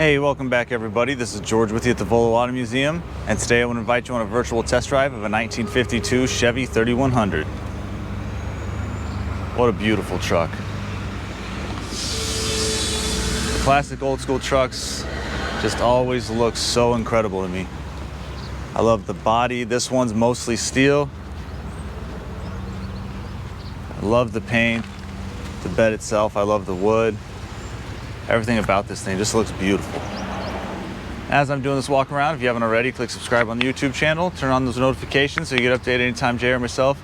Hey, welcome back everybody. This is George with you at the Volo Auto Museum, and today I want to invite you on a virtual test drive of a 1952 Chevy 3100. What a beautiful truck. Classic old school trucks just always look so incredible to me. I love the body. This one's mostly steel. I love the paint, the bed itself. I love the wood. Everything about this thing just looks beautiful. As I'm doing this walk around, if you haven't already, click subscribe on the YouTube channel, turn on those notifications so you get updated anytime Jay or myself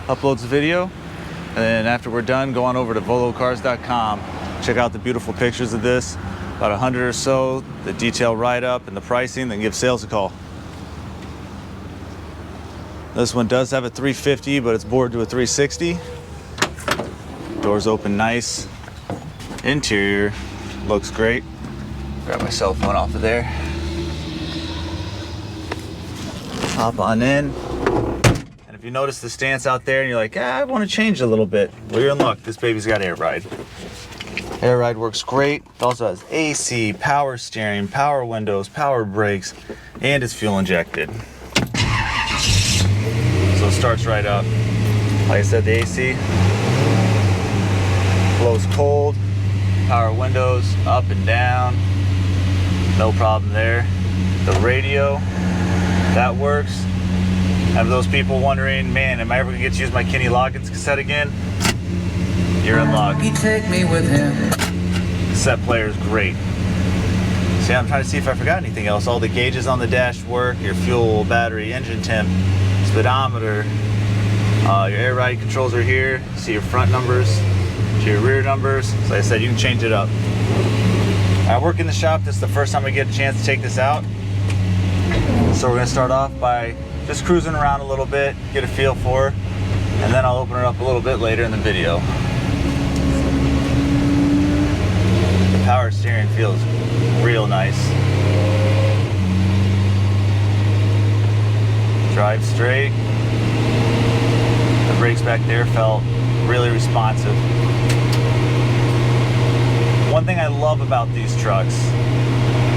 uploads a video. And then after we're done, go on over to volocars.com. Check out the beautiful pictures of this, about 100 or so, the detailed write-up and the pricing, then give sales a call. This one does have a 350, but it's bored to a 360. Doors open nice. Interior looks great. Grab my cell phone off of there. Hop on in. And if you notice the stance out there and you're like, I want to change a little bit, well, you're in luck. This baby's got air ride. Air ride works great. It also has AC, power steering, power windows, power brakes, and it's fuel injected. So it starts right up. Like I said, the AC blows cold. Power windows up and down, no problem there. The radio, that works. And for those people wondering, man, am I ever gonna get to use my Kenny Loggins cassette again? You're in luck. He take me with him. Cassette player is great. See, I'm trying to see if I forgot anything else. All the gauges on the dash work, your fuel, battery, engine temp, speedometer, your air ride controls are here. See your front numbers, to your rear numbers. So like I said, you can change it up. I work in the shop. This is the first time I get a chance to take this out. So we're gonna start off by just cruising around a little bit, get a feel for it, and then I'll open it up a little bit later in the video. The power steering feels real nice. Drive straight. The brakes back there felt really responsive. One thing I love about these trucks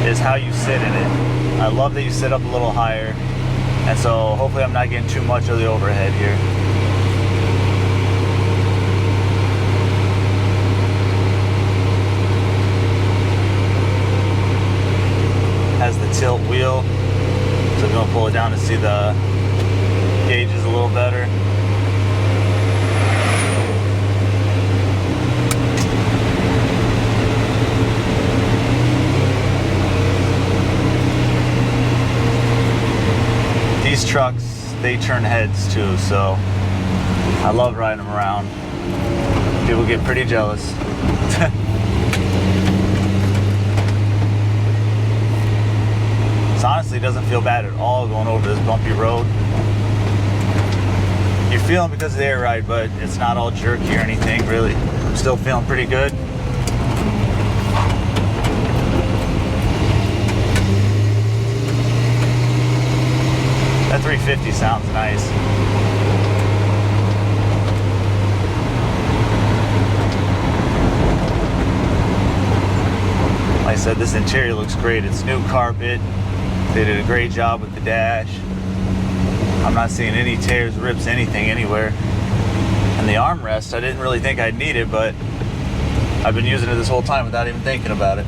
is how you sit in it. I love that you sit up a little higher, and so hopefully I'm not getting too much of the overhead here. Has the tilt wheel, so I'm gonna pull it down to see the gauges a little better. These trucks, they turn heads too, so I love riding them around. People get pretty jealous. This honestly doesn't feel bad at all going over this bumpy road. You're feeling because of the air ride, but it's not all jerky or anything, really. I'm still feeling pretty good. That 350 sounds nice. Like I said, this interior looks great. It's new carpet. They did a great job with the dash. I'm not seeing any tears, rips, anything anywhere. And the armrest, I didn't really think I'd need it, but I've been using it this whole time without even thinking about it.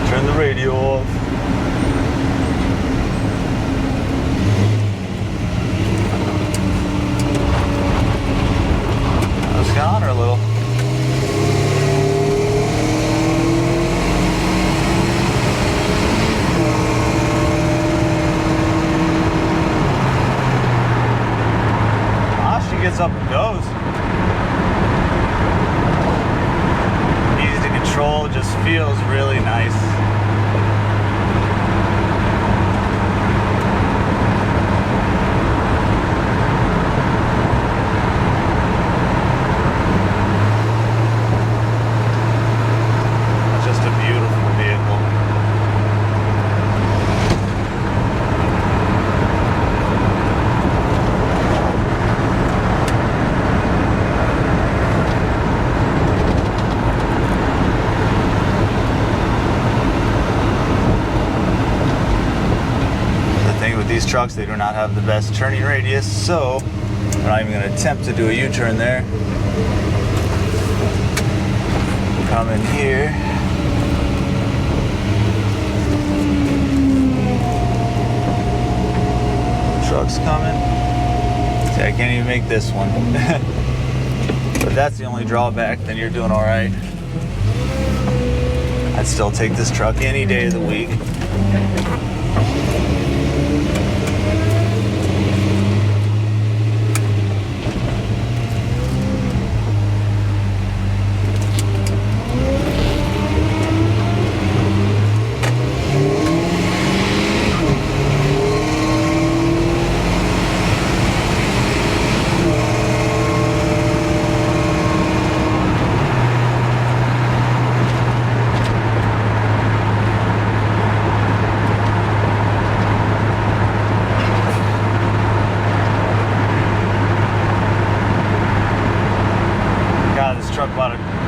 Turn the radio off. Let's get on her a little. Ah, she gets up and goes. Easy to control, just feels really nice. these trucks, they do not have the best turning radius, so I'm not even going to attempt to do a U-turn there. Come in here. Truck's coming. See, I can't even make this one. But that's the only drawback, then you're doing all right. I'd still take this truck any day of the week.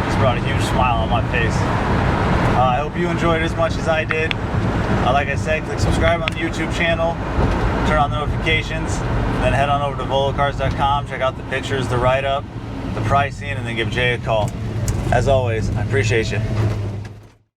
Just brought a huge smile on my face. I hope you enjoyed as much as I did. Like I said, click subscribe on the YouTube channel, turn on notifications, then head on over to volocars.com, check out the pictures, the write-up, the pricing, and then give Jay a call. As always, I appreciate you.